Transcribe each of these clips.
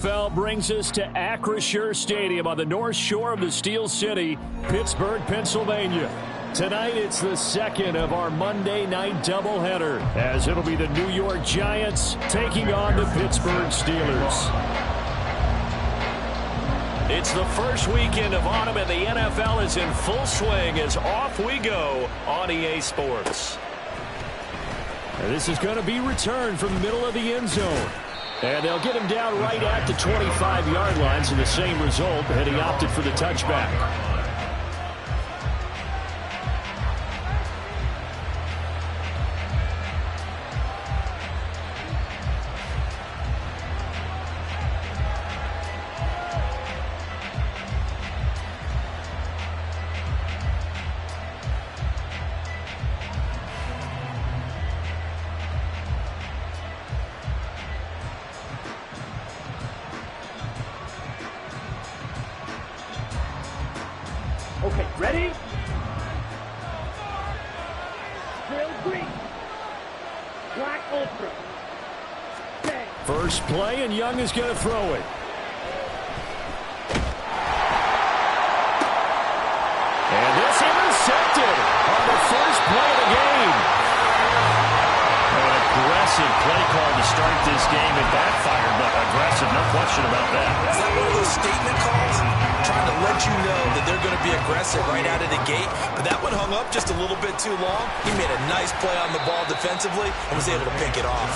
NFL brings us to Acrisure Stadium on the north shore of the Steel City, Pittsburgh, Pennsylvania. Tonight, it's the second of our Monday night doubleheader, as it'll be the New York Giants taking on the Pittsburgh Steelers. It's the first weekend of autumn, and the NFL is in full swing as off we go on EA Sports. And this is going to be returned from the middle of the end zone. And they'll get him down right at the 25-yard line, so the same result, and he opted for the touchback. Okay, ready? Trail green. Black ultra. Bang. First play, and Young is going to throw it. And this intercepted on the first play of the game. An aggressive play call to start this game. It backfired, but aggressive, no question about that. Is that one of those statement calls? Trying to let you know that they're going to be aggressive right out of the gate. But that one hung up just a little bit too long. He made a nice play on the ball defensively and was able to pick it off.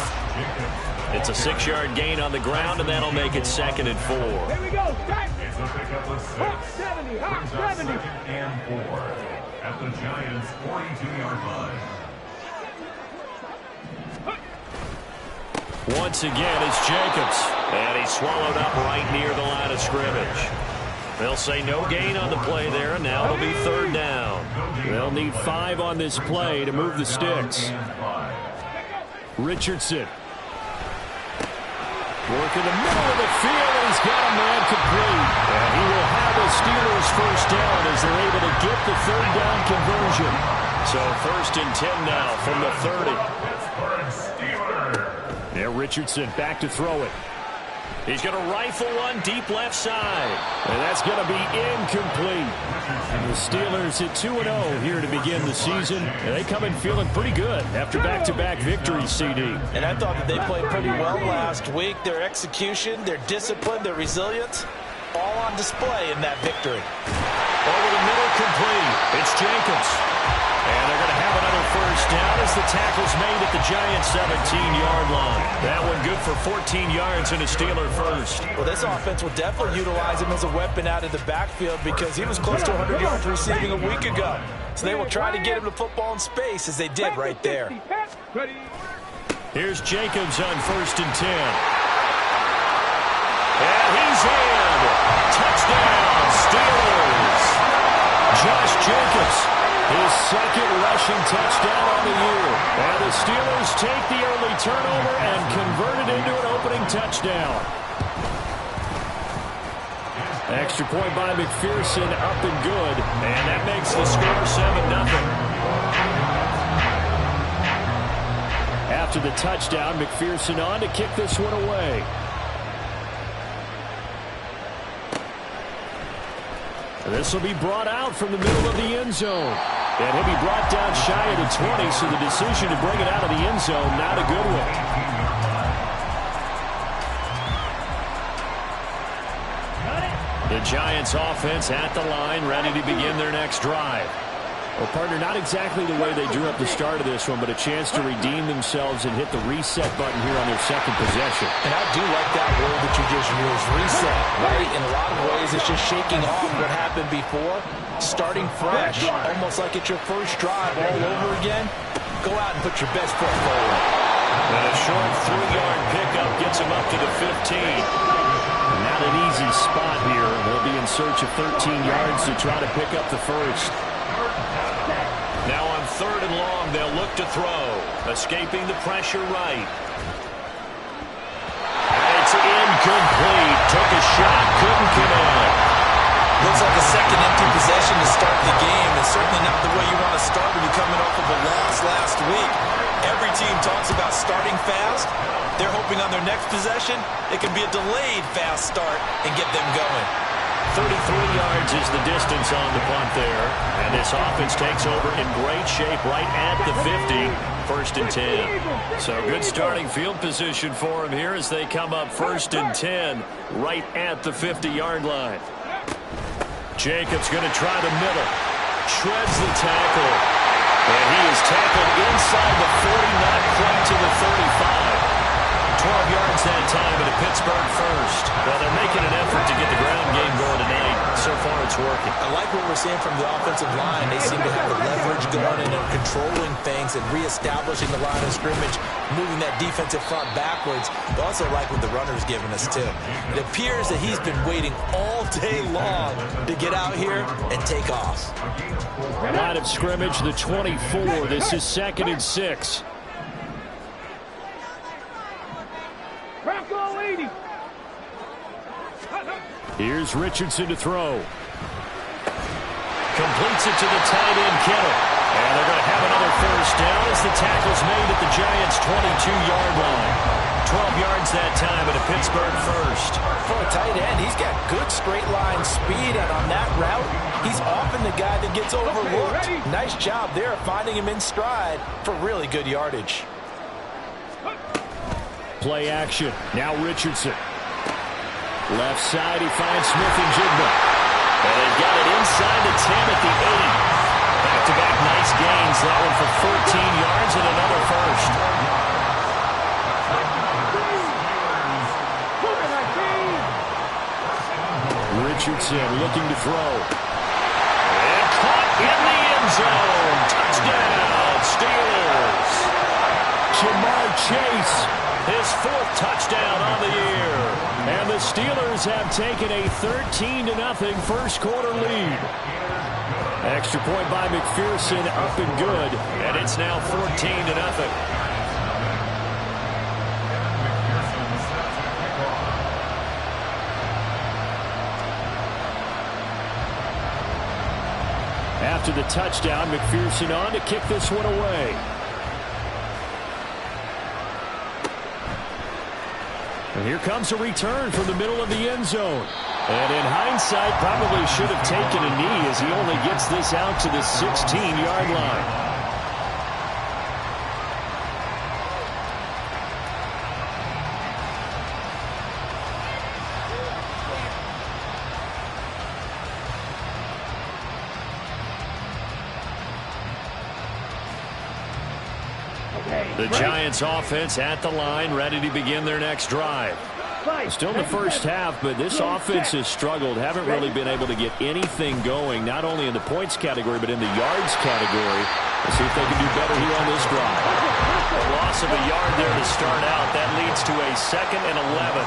It's a 6-yard gain on the ground, and that'll make it 2nd and 4. Here we go. Hot 70, hot 70. And 4 at the Giants' 42-yard line. Once again, it's Jacobs. And he's swallowed up right near the line of scrimmage. They'll say no gain on the play there, and now it'll be 3rd down. They'll need 5 on this play to move the sticks. Richardson. Working the middle of the field, and he's got a man complete. And he will have the Steelers first down as they're able to get the 3rd down conversion. So 1st and 10 now from the 30. There, Richardson back to throw it. He's going to rifle one deep left side. And that's going to be incomplete. And the Steelers at 2-0 here to begin the season. And they come in feeling pretty good after back-to-back victories, CD. And I thought that they played pretty well last week. Their execution, their discipline, their resilience, all on display in that victory. Over the middle, complete. It's Jacobs. And they're going to have another first down as the tackle's made at the Giants' 17-yard line. That one good for 14 yards and a Steeler first. Well, this offense will definitely utilize him as a weapon out of the backfield because he was close to 100 yards receiving a week ago. So they will try to get him the football in space as they did right there. Here's Jacobs on 1st and 10. And he's in. Touchdown, Steelers. Josh Jacobs, his 2nd rushing touchdown on the year. And the Steelers take the early turnover and convert it into an opening touchdown. Extra point by McPherson, up and good. And that makes the score 7-0. After the touchdown, McPherson on to kick this one away. This will be brought out from the middle of the end zone. And he'll be brought down shy of the 20, so the decision to bring it out of the end zone, not a good one. The Giants offense at the line, ready to begin their next drive. Well, partner, not exactly the way they drew up the start of this one, but a chance to redeem themselves and hit the reset button here on their 2nd possession. And I do like that word that you just used, reset, right? In a lot of ways, it's just shaking off what happened before, starting fresh, almost like it's your first drive all over again. Go out and put your best foot forward. And a short 3-yard pickup gets him up to the 15. Not an easy spot here. They'll be in search of 13 yards to try to pick up the first. Now on 3rd and long, they'll look to throw. Escaping the pressure right. And it's incomplete. Took a shot, couldn't connect. Looks like a second empty possession to start the game, and certainly not the way you want to start when you're coming off of a loss last week. Every team talks about starting fast. They're hoping on their next possession, it can be a delayed fast start and get them going. 33 yards is the distance on the punt there. And this offense takes over in great shape right at the 50. First and 10. So good starting field position for them here as they come up first and 10 right at the 50-yard line. Jacobs going to try the middle. Shreds the tackle. And he is tackled inside the 40, not quite to the 35. 12 yards that time at a Pittsburgh first. Well, they're making an effort to get the ground game going tonight. So far, it's working. I like what we're seeing from the offensive line. They seem to have the leverage going and are controlling things and reestablishing the line of scrimmage, moving that defensive front backwards. But also like what the runner's giving us, too. It appears that he's been waiting all day long to get out here and take off. Line of scrimmage, the 24. This is 2nd and 6. Here's Richardson to throw. Completes it to the tight end, Kittle. And they're going to have another first down as the tackle's made at the Giants' 22-yard line. 12 yards that time at a Pittsburgh first. For a tight end, he's got good straight line speed, and on that route, he's often the guy that gets overlooked. Nice job there finding him in stride for really good yardage. Play action. Now Richardson. Left side, he finds Smith and Jigba. And they've got it inside the 10 at the 8. Back-to-back nice gains. That one for 14 yards and another first. Richardson looking to throw. And caught in the end zone. Touchdown, Steelers. Jamar Chase, his 4th touchdown on the year. And the Steelers have taken a 13-0 first quarter lead. Extra point by McPherson, up and good. And it's now 14-0. After the touchdown, McPherson on to kick this one away. And here comes a return from the middle of the end zone. And in hindsight, probably should have taken a knee as he only gets this out to the 16-yard line. The Giants offense at the line, ready to begin their next drive. Still in the first half, but this offense has struggled. Haven't really been able to get anything going, not only in the points category, but in the yards category. Let's see if they can do better here on this drive. A loss of a yard there to start out. That leads to a 2nd and 11.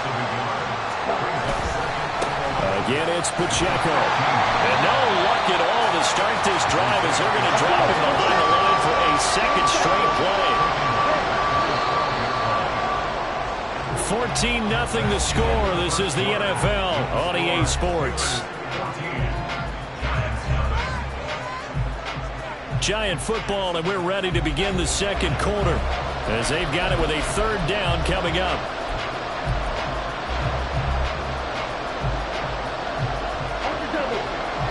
Again, it's Pacheco. And no luck at all to start this drive as they're going to drop him behind the line for a 2nd straight play. 14-0 the score. This is the NFL on EA Sports. Giant football, and we're ready to begin the second quarter as they've got it with a 3rd down coming up.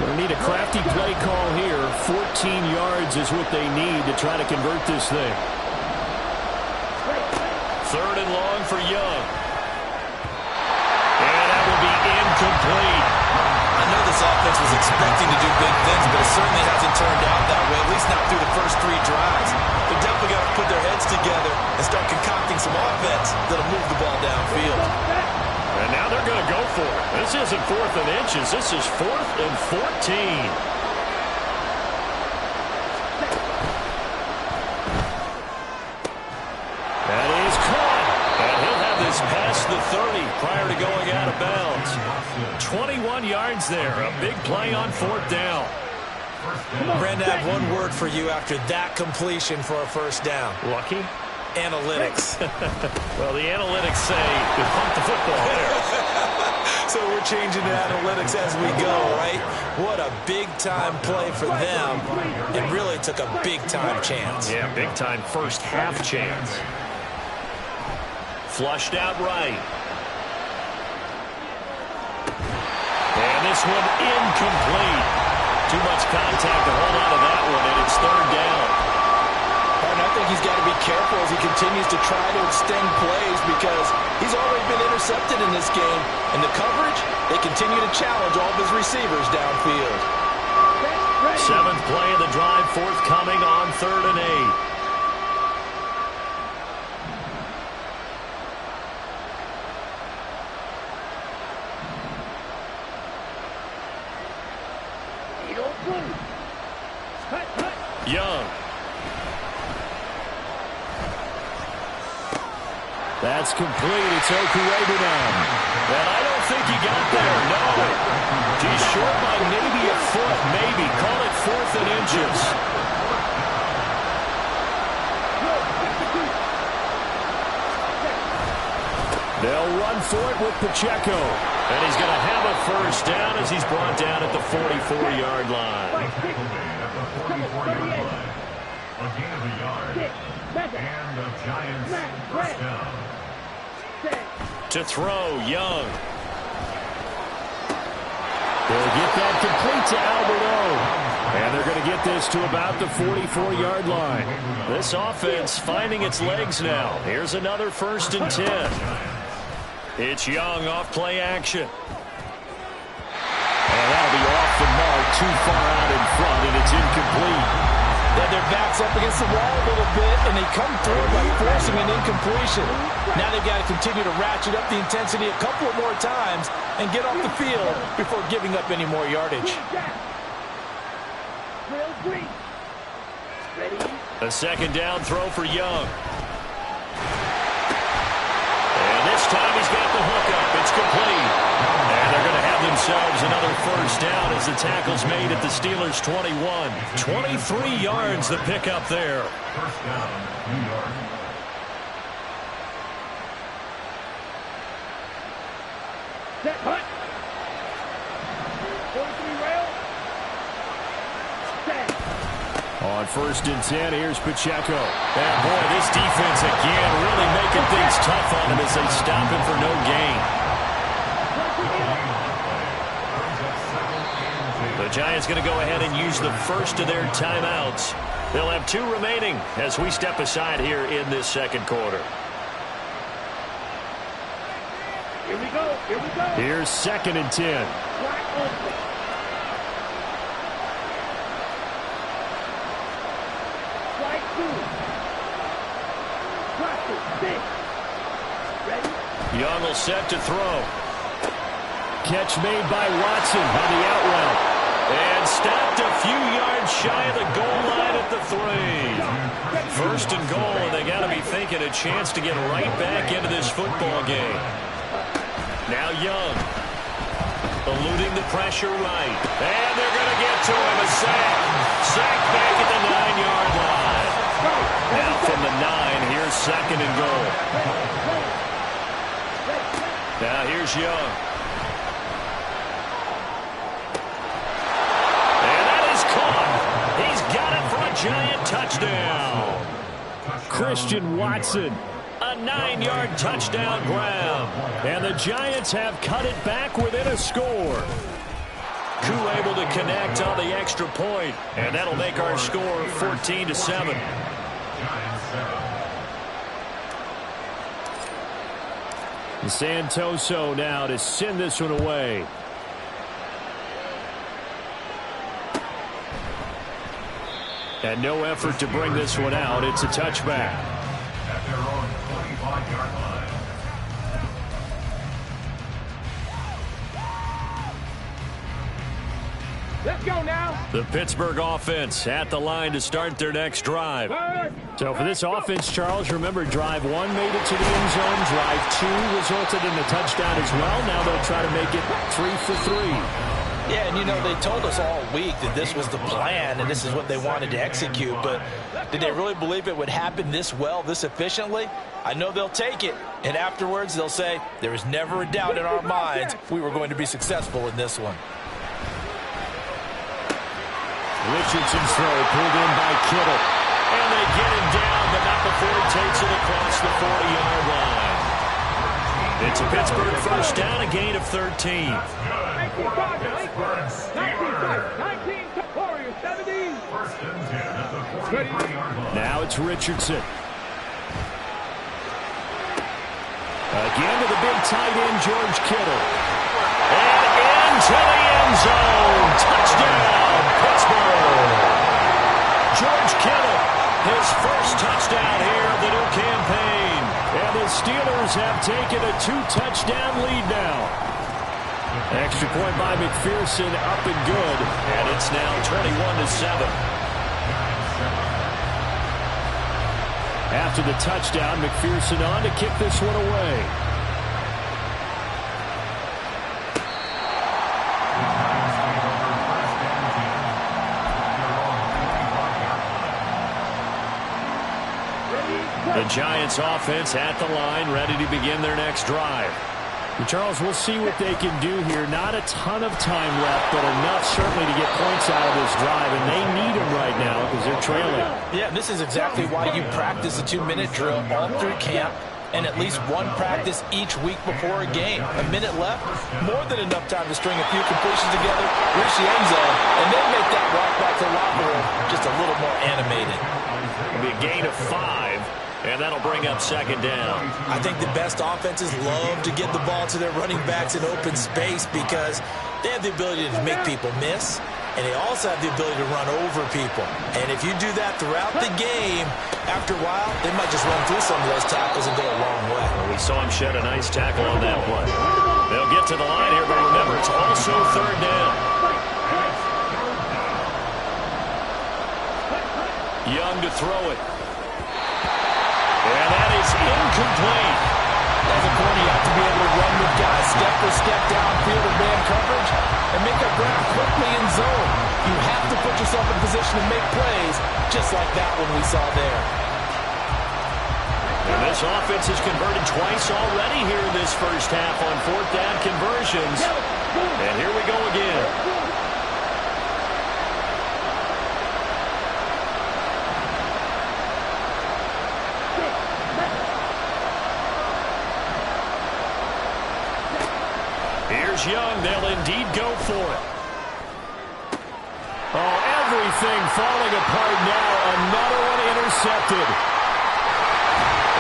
Going to need a crafty play call here. 14 yards is what they need to try to convert this thing. 3rd and long for Young. And that will be incomplete. I know this offense was expecting to do big things, but it certainly hasn't turned out that way, at least not through the first 3 drives. They're definitely got to put their heads together and start concocting some offense that'll move the ball downfield. And now they're going to go for it. This isn't 4th and inches. This is 4th and 14. Past the 30 prior to going out of bounds. 21 yards there. A big play on 4th down. Brandon, I have one word for you after that completion for a first down. Lucky? Analytics. Well, the analytics say to pump the football there. So we're changing to analytics as we go, right? What a big-time play for them. It really took a big-time chance. Yeah, big-time first half chance. Flushed out right. And this one incomplete. Too much contact to hold on to that one, and it's third down. And I think he's got to be careful as he continues to try to extend plays because he's already been intercepted in this game. And the coverage, they continue to challenge all of his receivers downfield. Seventh play of the drive forthcoming on 3rd and 8. Young. That's complete. It's Okurebu now. And I don't think he got there. No. He's short by maybe a foot. Maybe. Call it 4th and inches. They'll run for it with Pacheco. And he's going to have a first down as he's brought down at the 44-yard line. A gain of a yard. And the Giants first down. To throw, Young. They'll get that complete to Alberto. And they're going to get this to about the 44-yard line. This offense finding its legs now. Here's another 1st and 10. It's Young off play action. And that'll be off the mark, too far out in front, and it's incomplete. Yeah, their back's up against the wall a little bit, and they come through by forcing an incompletion. Now they've got to continue to ratchet up the intensity a couple more times and get off the field before giving up any more yardage. A 2nd down throw for Young. And this time he's got the hook up. It's complete. And they're going to have themselves another first down as the tackle's made at the Steelers' 21. 23 yards the pickup there. First down, New York. Set, hut. 43 rail. Set. On 1st and 10, here's Pacheco. And boy, this defense again really making things tough on him as they stop him for no gain. The Giants going to go ahead and use the first of their timeouts. They'll have 2 remaining as we step aside here in this 2nd quarter. Here we go. Here we go. Here's 2nd and 10. Wide open. Strike 2. Drop it. 6. Ready? Young will set to throw. Catch made by Watson on the out route. And stopped a few yards shy of the goal line at the 3. 1st and goal, and they got to be thinking a chance to get right back into this football game. Now Young, eluding the pressure right. And they're going to get to him, a sack. Sack back at the 9-yard line. Now from the 9, here's 2nd and goal. Now here's Young. Giant touchdown. Christian Watson, a 9-yard touchdown grab. And the Giants have cut it back within a score. Koo able to connect on the extra point, and that'll make our score 14-7. Santoso now to send this one away. And no effort to bring this one out. It's a touchback. At their own 25-yard line. Let's go now. The Pittsburgh offense at the line to start their next drive. So for this offense, Charles, remember drive 1 made it to the end zone. Drive 2 resulted in a touchdown as well. Now they'll try to make it 3 for 3. Yeah, and you know, they told us all week that this was the plan and this is what they wanted to execute, but did they really believe it would happen this well, this efficiently? I know they'll take it, and afterwards they'll say, there was never a doubt in our minds we were going to be successful in this one. Richardson's throw pulled in by Kittle. And they get him down, but not before he takes it across the 40-yard line. It's a Pittsburgh first down, a gain of 13. 19 Warriors, 17. First and 10 at the 43-yard line. Now it's Richardson. Again to the big tight end, George Kittle. And into the end zone. Touchdown, Pittsburgh. George Kittle, his first touchdown here of the new campaign. And the Steelers have taken a 2-touchdown lead now. Extra point by McPherson, up and good. And it's now 21-7. After the touchdown, McPherson on to kick this one away. The Giants offense at the line, ready to begin their next drive. And Charles, we'll see what they can do here. Not a ton of time left, but enough certainly to get points out of this drive, and they need them right now because they're trailing. Yeah, this is exactly why you practice a 2-minute drill all through camp and at least one practice each week before a game. A minute left, more than enough time to string a few completions together, reach the end zone, and then make that walk back to the locker room just a little more animated. It'll be a gain of 5. And that'll bring up second down. I think the best offenses love to get the ball to their running backs in open space because they have the ability to make people miss, and they also have the ability to run over people. And if you do that throughout the game, after a while, they might just run through some of those tackles and go a long way. Well, we saw him shed a nice tackle on that play. They'll get to the line here, but remember, it's also third down. Young to throw it. And that is incomplete. As a corner, you have to be able to run with guys step for step downfield in man coverage and make up ground quickly in zone. You have to put yourself in position to make plays, just like that one we saw there. And this offense has converted twice already here in this first half on fourth down conversions. And here we go again. Young, they'll indeed go for it. Oh, everything falling apart now. Another one intercepted.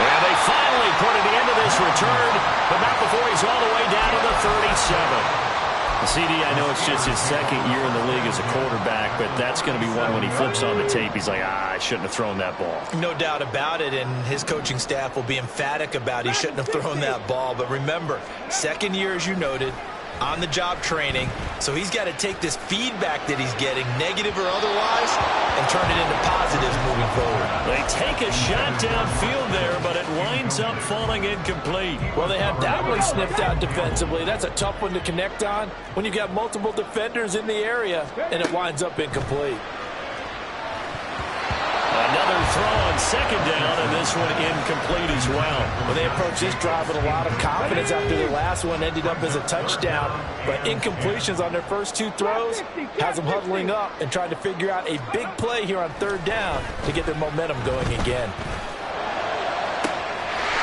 And they finally put an end to this return, but not before he's all the way down to the 37. CD, I know it's just his second year in the league as a quarterback, but that's going to be one when he flips on the tape. He's like, I shouldn't have thrown that ball. No doubt about it, and his coaching staff will be emphatic about he shouldn't have thrown that ball. But remember, second year, as you noted, on-the-job training, so he's got to take this feedback that he's getting, negative or otherwise, and turn it into positives moving forward. They take a shot downfield there, but it winds up falling incomplete. Well, they have that one sniffed out defensively. That's a tough one to connect on when you've got multiple defenders in the area, and it winds up incomplete. Another throw on second down, and this one incomplete as well. Well, they approached this drive with a lot of confidence after the last one ended up as a touchdown. But incompletions on their first two throws has them huddling up and trying to figure out a big play here on third down to get their momentum going again.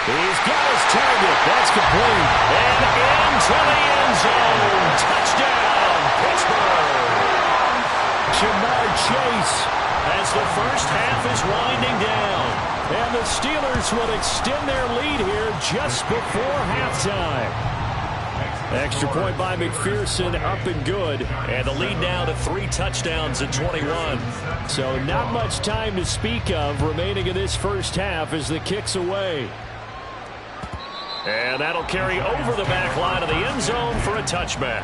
He's got his target. That's complete. And into the end zone. Touchdown, Pittsburgh. Jamar Chase as the first half is winding down. And the Steelers will extend their lead here just before halftime. Extra point by McPherson, up and good. And the lead now to 3 touchdowns at 21. So not much time to speak of remaining in this first half as the kick's away. And that'll carry over the back line of the end zone for a touchback.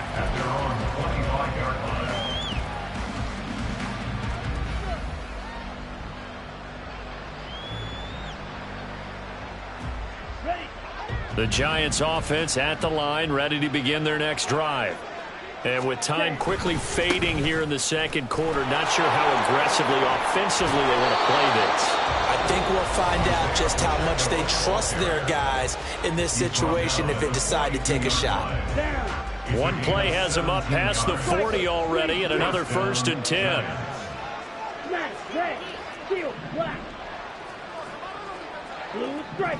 The Giants offense at the line, ready to begin their next drive. And with time quickly fading here in the second quarter, not sure how aggressively, offensively they want to play this. I think we'll find out just how much they trust their guys in this situation if they decide to take a shot. One play has them up past the 40 already, and another 1st and 10. Red, steel, black. Blue striker.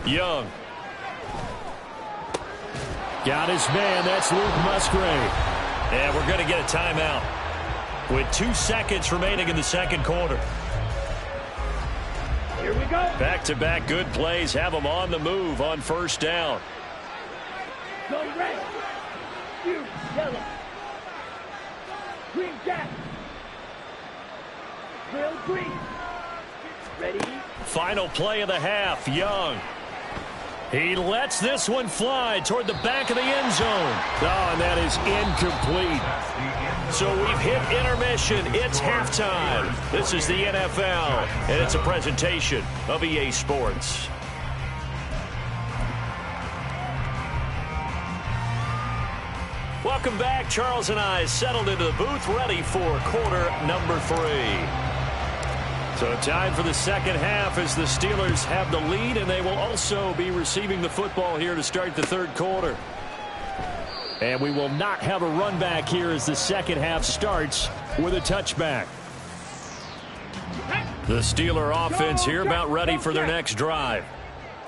Young. Got his man. That's Luke Musgrave. And we're going to get a timeout with 2 seconds remaining in the second quarter. Here we go. Back-to-back good plays have them on the move on first down. Go red. You yellow. Green jack. Real green. Ready? Final play of the half. Young. He lets this one fly toward the back of the end zone. Oh, and that is incomplete. So we've hit intermission. It's halftime. This is the NFL, and it's a presentation of EA Sports. Welcome back. Charles and I settled into the booth, ready for quarter number 3. So time for the second half as the Steelers have the lead, and they will also be receiving the football here to start the third quarter. And we will not have a run back here as the second half starts with a touchback. The Steeler offense here about ready for their next drive.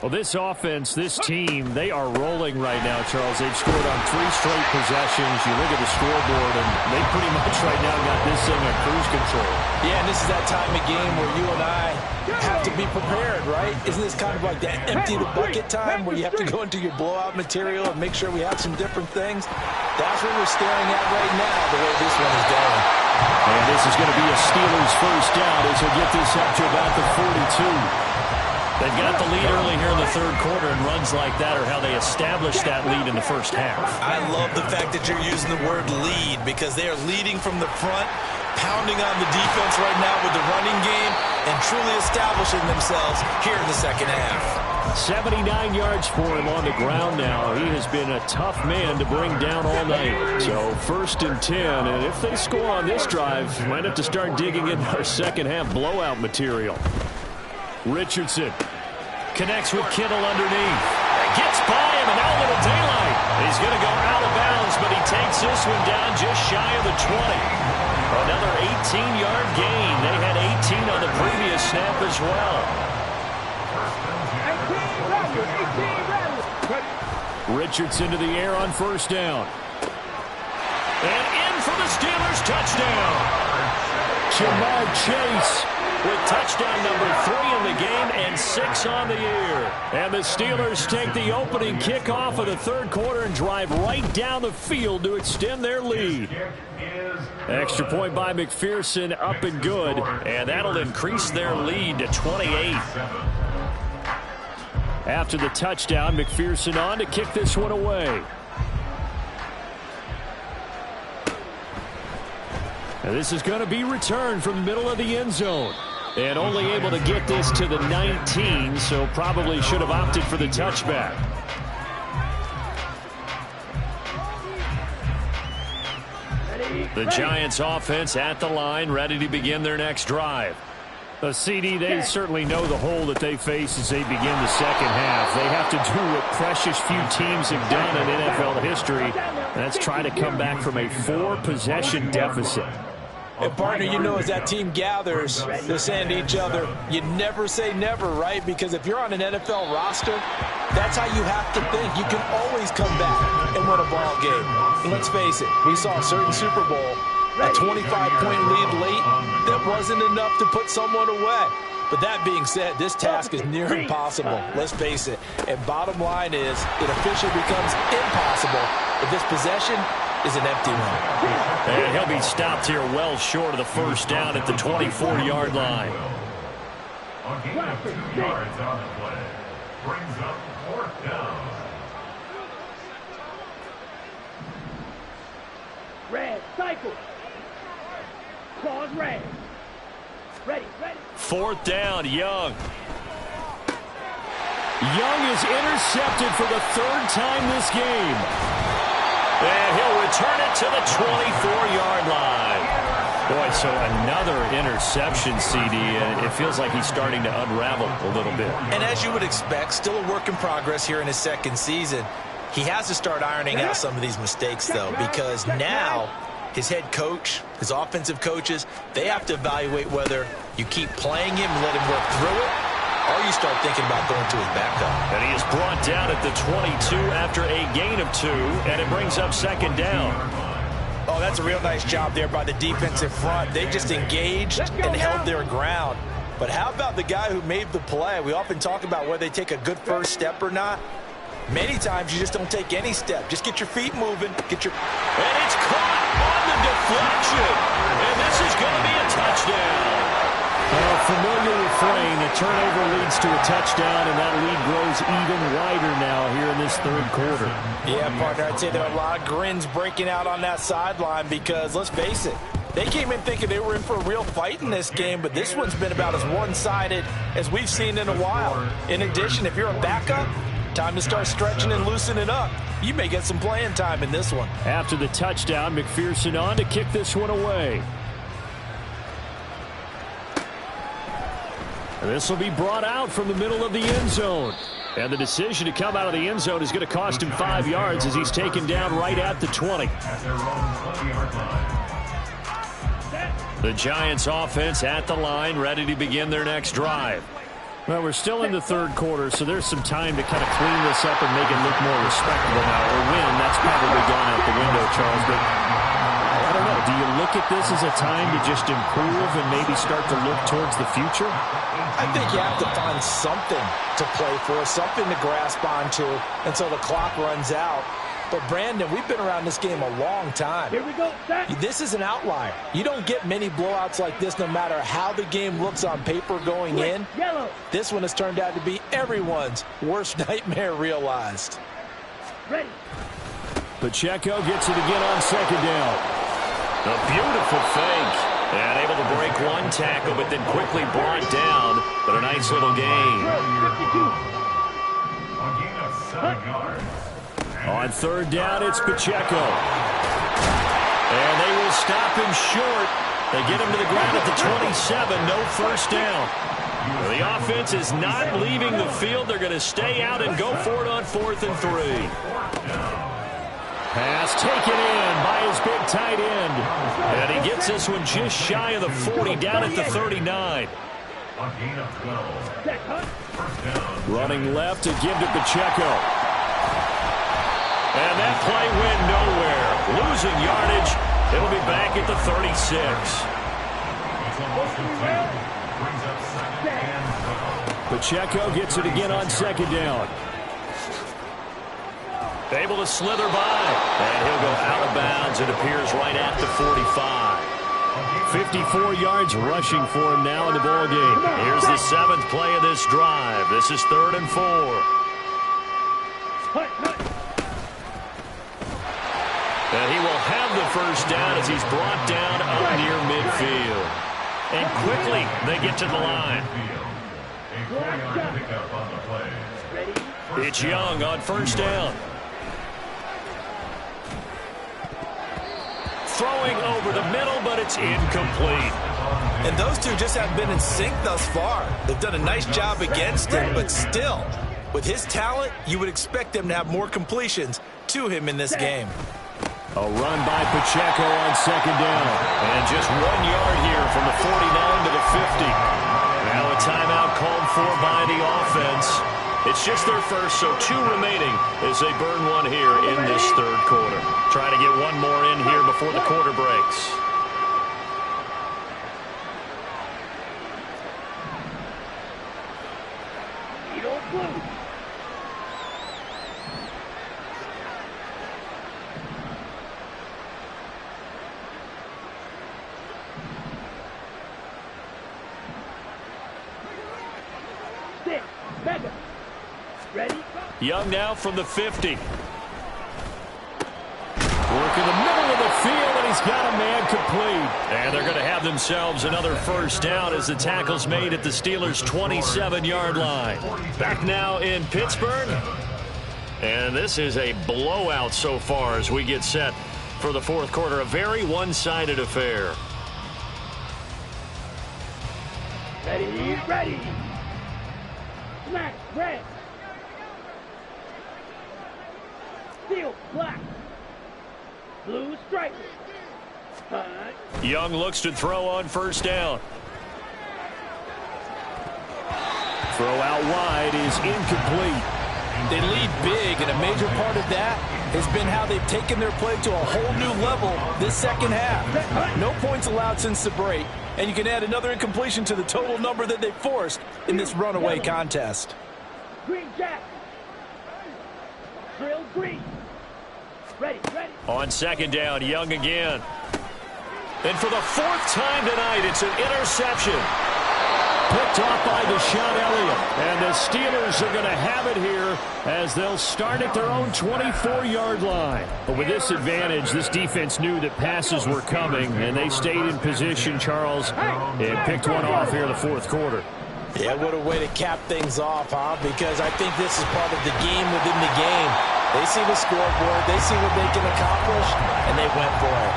Well, this offense, this team, they are rolling right now, Charles. They've scored on 3 straight possessions. You look at the scoreboard, and they pretty much right now got this thing on cruise control. Yeah, and this is that time of game where you and I have to be prepared, right? Isn't this kind of like that empty the bucket time where you have to go into your blowout material and make sure we have some different things? That's what we're staring at right now, the way this one is going. And this is going to be a Steelers first down as he'll get this up to about the 42. They've got the lead early here in the third quarter, and runs like that are how they established that lead in the first half. I love the fact that you're using the word lead because they are leading from the front, pounding on the defense right now with the running game, and truly establishing themselves here in the second half. 79 yards for him on the ground now. He has been a tough man to bring down all night. So first and 10, and if they score on this drive, might have to start digging into our second half blowout material. Richardson connects with Kittle underneath. Gets by him, and now a little daylight. He's going to go out of bounds, but he takes this one down just shy of the 20. Another 18-yard gain. They had 18 on the previous snap as well. 18 Richardson to the air on first down. And in for the Steelers touchdown. Jamar Chase with touchdown number 3 in the game and 6 on the year. And the Steelers take the opening kickoff of the third quarter and drive right down the field to extend their lead. Extra point by McPherson, up and good. And that'll increase their lead to 28. After the touchdown, McPherson on to kick this one away. And this is going to be returned from the middle of the end zone. And only able to get this to the 19, so probably should have opted for the touchback. The Giants offense at the line, ready to begin their next drive. The CD, they certainly know the hole that they face as they begin the second half. They have to do what precious few teams have done in NFL history, and that's try to come back from a 4-possession deficit. And partner, you know, as that team gathers, they're saying to each other, you never say never, right? Because if you're on an NFL roster, that's how you have to think. You can always come back and win a ball game. And let's face it, we saw a certain Super Bowl, a 25-point lead late, that wasn't enough to put someone away. But that being said, this task is near impossible. Let's face it. And bottom line is, it officially becomes impossible if this possession is an empty one. And he'll be stopped here well short of the first down at the 24-yard line. A gain of 2 yards on the play brings up fourth down. Red, cycle. Claws red. Ready. Fourth down, Young. Young is intercepted for the 3rd time this game. And he'll return it to the 24-yard line. Boy, so another interception, CD, and it feels like he's starting to unravel a little bit. And as you would expect, still a work in progress here in his second season. He has to start ironing out some of these mistakes, though, because now his head coach, his offensive coaches, they have to evaluate whether you keep playing him and let him work through it, or you start thinking about going to his backup. And he is brought down at the 22 after a gain of 2, and it brings up second down. Oh, that's a real nice job there by the defensive front. They just engaged and held their ground. But how about the guy who made the play? We often talk about whether they take a good first step or not. Many times you just don't take any step. Just get your feet moving. And it's caught on the deflection. And this is going to be a touchdown. Well, familiar refrain. A turnover leads to a touchdown, and that lead grows even wider now here in this third quarter. Yeah, partner, I'd say there are a lot of grins breaking out on that sideline because, let's face it, they came in thinking they were in for a real fight in this game, but this one's been about as one-sided as we've seen in a while. In addition, if you're a backup, time to start stretching and loosening up. You may get some playing time in this one. After the touchdown, McPherson on to kick this one away. And this will be brought out from the middle of the end zone. And the decision to come out of the end zone is going to cost him 5 yards as he's taken down right at the 20. The Giants offense at the line, ready to begin their next drive. Well, we're still in the third quarter, so there's some time to kind of clean this up and make it look more respectable now. Or win, that's probably gone out the window, Charles. But I don't know. Do you look at this as a time to just improve and maybe start to look towards the future? I think you have to find something to play for, something to grasp onto until the clock runs out. But, Brandon, we've been around this game a long time. Here we go, set. This is an outlier. You don't get many blowouts like this no matter how the game looks on paper going in. Yellow. This one has turned out to be everyone's worst nightmare realized. Ready. Pacheco gets it again on second down. A beautiful fake. And able to break one tackle, but then quickly brought down. But a nice little gain. 52. A gain of 7 yards. On third down, it's Pacheco. And they will stop him short. They get him to the ground at the 27. No first down. The offense is not leaving the field. They're going to stay out and go for it on 4th and 3. Pass taken in by his big tight end. And he gets this one just shy of the 40, down at the 39. A gain of 12. First down. Running left to give to Pacheco. And that play went nowhere. Losing yardage. It'll be back at the 36. It's a loss of 2. Brings up second and 12. Pacheco gets it again on second down. Able to slither by. And he'll go out of bounds. It appears right at the 45. 54 yards rushing for him now in the ball game. Here's the 7th play of this drive. This is 3rd and 4. And he will have the first down as he's brought down up near midfield. And quickly they get to the line. A 4-yard pickup on the play. It's Young on first down. Throwing over the middle, but it's incomplete. And those two just haven't been in sync thus far. They've done a nice job against him, but still, with his talent, you would expect them to have more completions to him in this game. A run by Pacheco on second down. And just 1 yard here from the 49 to the 50. Now a timeout called for by the offense. It's just their first, so 2 remaining as they burn one here in this third quarter. Try to get one more in here before the quarter breaks. Ready? Young now from the 50. Work in the middle of the field, and he's got a man complete. And they're going to have themselves another first down as the tackle's made at the Steelers' 27-yard line. Back now in Pittsburgh. And this is a blowout so far as we get set for the fourth quarter. A very one-sided affair. Ready, ready. Black, red. Steel, black. Blue stripe. Young looks to throw on first down. Throw out wide is incomplete. They lead big, and a major part of that has been how they've taken their play to a whole new level this second half. No points allowed since the break, and you can add another incompletion to the total number that they forced in this runaway contest. Green jack. Drill green. Ready. On second down, Young again. And for the fourth time tonight, it's an interception. Picked off by Deshaun Elliott. And the Steelers are going to have it here as they'll start at their own 24-yard line. But with this advantage, this defense knew that passes were coming, and they stayed in position, Charles, and picked one off here in the fourth quarter. Yeah, what a way to cap things off, huh? Because I think this is part of the game within the game. They see the scoreboard, they see what they can accomplish, and they went for it.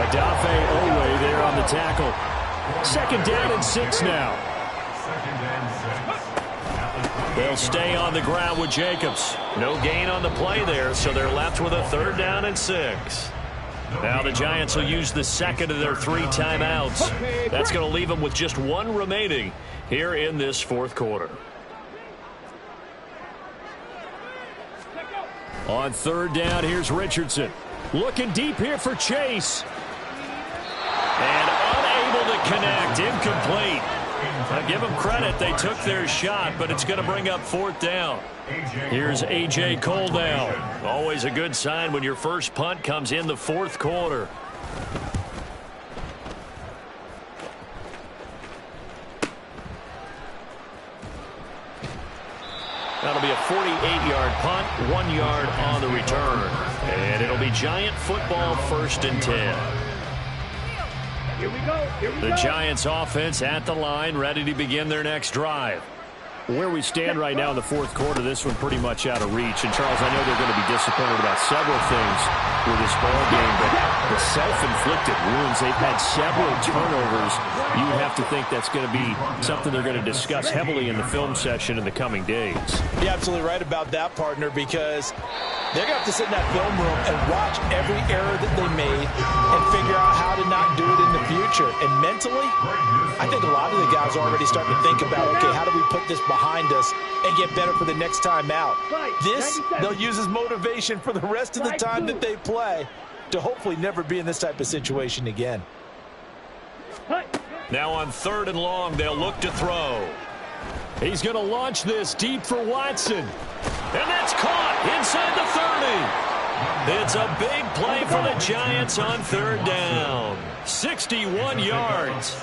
Adafe Owe there on the tackle. Second down and 6 now. They'll stay on the ground with Jacobs. No gain on the play there, so they're left with a third down and 6. Now the Giants will use the second of their 3 timeouts. That's going to leave them with just 1 remaining here in this fourth quarter. On third down, here's Richardson. Looking deep here for Chase. And unable to connect. Incomplete. I'll give them credit. They took their shot, but it's going to bring up fourth down. Here's A.J. Cole now. Always a good sign when your first punt comes in the fourth quarter. That'll be a 48-yard punt, 1 yard on the return. And it'll be Giant football, 1st and 10. Here we go. The Giants offense at the line, ready to begin their next drive. Where we stand right now in the fourth quarter, this one pretty much out of reach. And, Charles, I know they're going to be disappointed about several things with this ball game, but the self-inflicted wounds, they've had several turnovers. You would have to think that's going to be something they're going to discuss heavily in the film session in the coming days. You're absolutely right about that, partner, because they're going to have to sit in that film room and watch every error that they made and figure out how to not do it in the future. And mentally, I think a lot of the guys are already starting to think about, okay, how do we put this behind us and get better for the next time out? This, they'll use as motivation for the rest of the time that they play to hopefully never be in this type of situation again. Now on 3rd and long, they'll look to throw. He's going to launch this deep for Watson. And that's caught inside the 30. It's a big play for the Giants on 3rd down. 61 yards.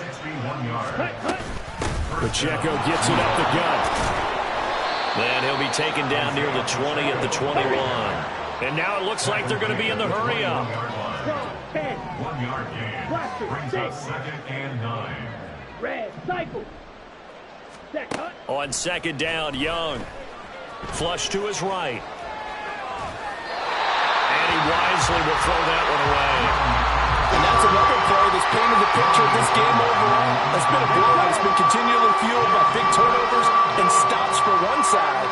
Pacheco gets it up the gut. Then he'll be taken down near the 20 at the 21. And now it looks like they're going to be in the hurry up. 1 yard gain. Brings up 2nd and 9. Red cycle. On 2nd down, Young. Flush to his right. And he wisely will throw that one away. And that's another play that's painted the picture of this game overall. It's been a blowout. It's been continually fueled by big turnovers and stops for one side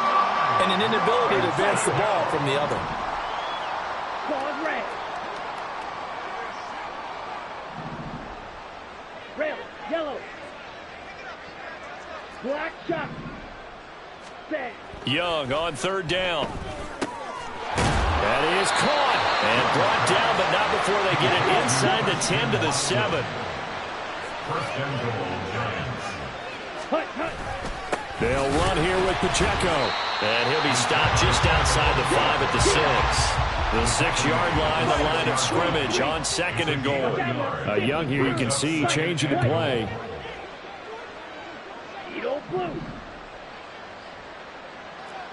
and an inability to advance the ball from the other. Ball red. Red, yellow. Black shot. Set. Young on 3rd down. That is caught and brought down, but not before they get it inside the 10 to the 7. 1st and goal, Giants. They'll run here with Pacheco. And he'll be stopped just outside the 5 at the 6. The 6-yard line, the line of scrimmage on 2nd and goal. Young here, you can see, changing the play. Edo blue.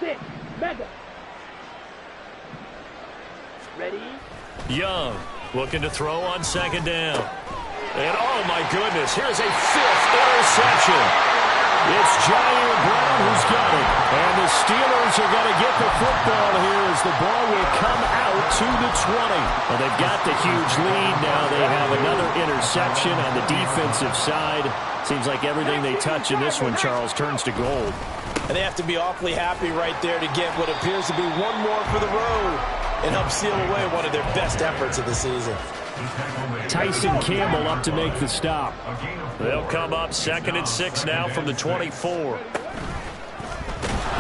6, mega. Ready? Young looking to throw on 2nd down. And oh my goodness, here's a 5th interception. It's Jair Brown who's got it. And the Steelers are going to get the football here as the ball will come out to the 20. Well, they've got the huge lead. Now they have another interception on the defensive side. Seems like everything they touch in this one, Charles, turns to gold. And they have to be awfully happy right there to get what appears to be one more for the road and help seal away one of their best efforts of the season. Tyson Campbell up to make the stop. They'll come up 2nd and 6 now from the 24.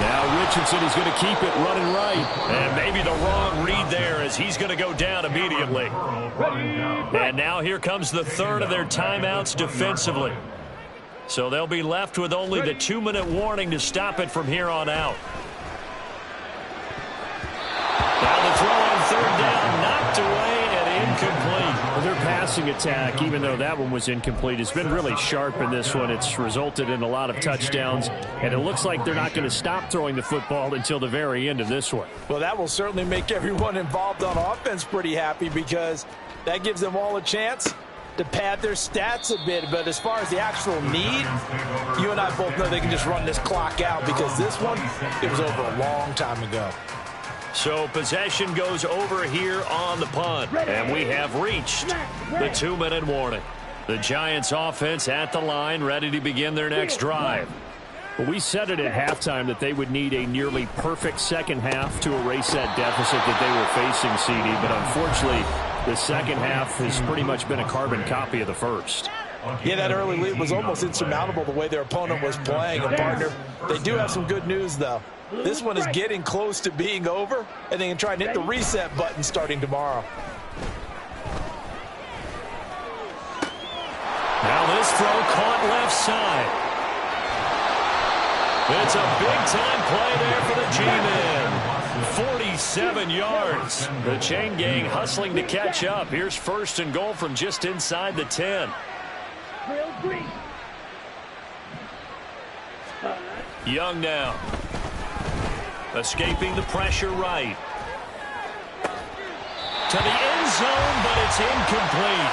Now Richardson is going to keep it running right. And maybe the wrong read there as he's going to go down immediately. And now here comes the third of their timeouts defensively. So they'll be left with only the 2-minute warning to stop it from here on out. Now the throw on third down, knocked away and incomplete. Well, their passing attack, even though that one was incomplete, has been really sharp in this one. It's resulted in a lot of touchdowns, and it looks like they're not going to stop throwing the football until the very end of this one. Well, that will certainly make everyone involved on offense pretty happy because that gives them all a chance to pad their stats a bit. But as far as the actual need, you and I both know they can just run this clock out because this one, it was over a long time ago. So possession goes over here on the punt, and we have reached the 2-minute warning. The Giants offense at the line, ready to begin their next drive. Well, we said it at halftime that they would need a nearly perfect second half to erase that deficit that they were facing, CD, but unfortunately the second half has pretty much been a carbon copy of the first. Yeah, that early lead was almost insurmountable the way their opponent was playing. And, partner, they do have some good news, though. This one is getting close to being over, and they can try and hit the reset button starting tomorrow. Now this throw caught left side. It's a big-time play there for the G-Men. 47 yards. The chain gang hustling to catch up. Here's first and goal from just inside the 10. Young now. Escaping the pressure right. To the end zone, but it's incomplete.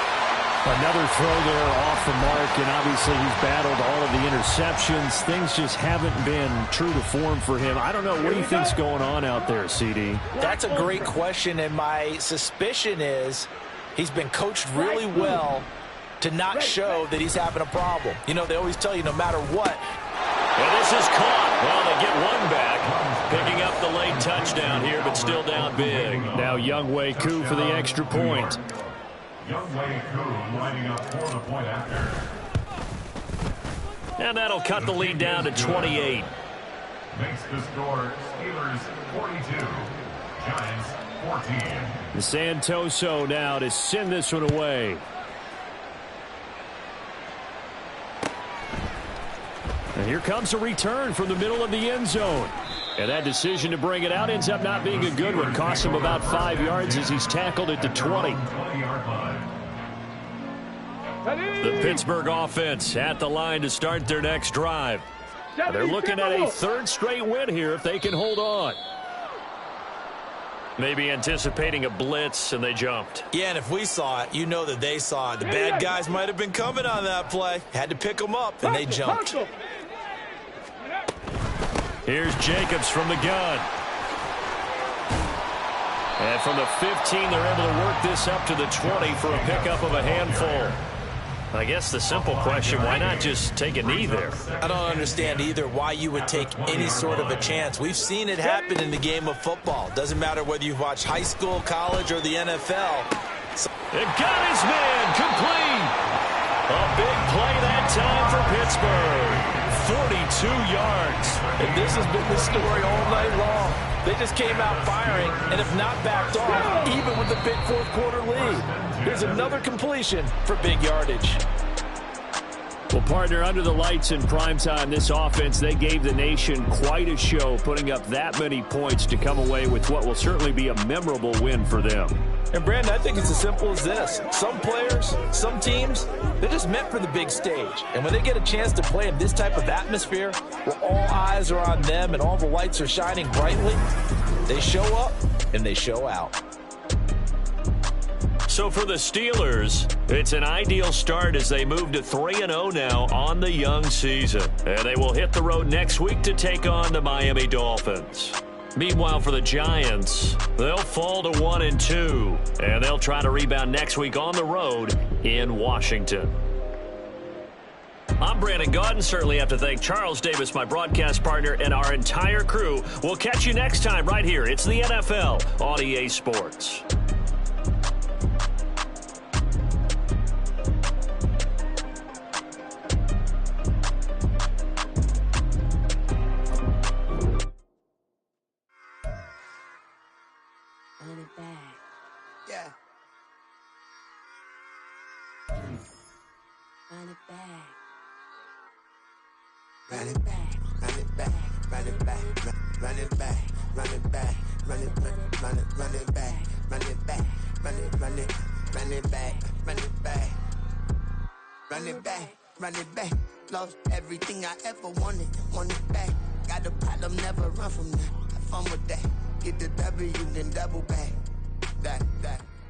Another throw there off the mark, and obviously he's battled all of the interceptions. Things just haven't been true to form for him. I don't know. What do you think's going on out there, CD? That's a great question, and my suspicion is he's been coached really well to not show that he's having a problem. You know, they always tell you no matter what. And this is caught. Well, they get one back. Picking up the late touchdown here, but still down big. Now Younghoe Koo for the extra point. Younghoe Koo lining up for the point after. And that'll cut the lead down to 28. Makes the score Steelers 42, Giants 14. Santoso now to send this one away. And here comes a return from the middle of the end zone. And that decision to bring it out ends up not being a good one. Costs him about 5 yards as he's tackled at the 20. The Pittsburgh offense at the line to start their next drive. They're looking at a third straight win here if they can hold on. Maybe anticipating a blitz, and they jumped. Yeah, and if we saw it, you know that they saw it. The bad guys might have been coming on that play. Had to pick them up, and they jumped. Here's Jacobs from the gun. And from the 15, they're able to work this up to the 20 for a pickup of a handful. I guess the simple question, why not just take a knee there? I don't understand either why you would take any sort of a chance. We've seen it happen in the game of football. Doesn't matter whether you've watched high school, college, or the NFL. It got his man complete. A big play that time for Pittsburgh. 42 yards. And this has been the story all night long. They just came out firing and have not backed off, even with the big fourth-quarter lead. Here's another completion for big yardage. Well, partner, under the lights in primetime, this offense, they gave the nation quite a show, putting up that many points to come away with what will certainly be a memorable win for them. And, Brandon, I think it's as simple as this. Some players, some teams, they're just meant for the big stage. And when they get a chance to play in this type of atmosphere, where all eyes are on them and all the lights are shining brightly, they show up and they show out. So for the Steelers, it's an ideal start as they move to 3-0 now on the young season. And they will hit the road next week to take on the Miami Dolphins. Meanwhile, for the Giants, they'll fall to 1-2, and they'll try to rebound next week on the road in Washington. I'm Brandon Gaudin. Certainly have to thank Charles Davis, my broadcast partner, and our entire crew. We'll catch you next time right here. It's the NFL on EA Sports. Yeah. Run it back. Run it back. Run it back. Run it back. Run it back. Run it back. Run it back. Run it back. Run it back. Run it back. Run it back. Run it back. Run it back. Lost everything I ever wanted. Want it back. Got a problem, never run from that. Have fun with that. Get the W, then double back. That.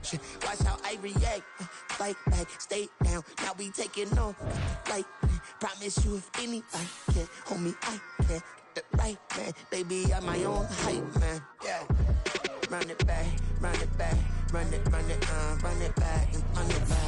Shit. Watch how I react. Fight back, stay down. Now we taking off. Like, promise you if anybody can hold me, I can. Get the right man. Baby, I'm my own hype man. Yeah. Run it back, run it back, run it back, run it back.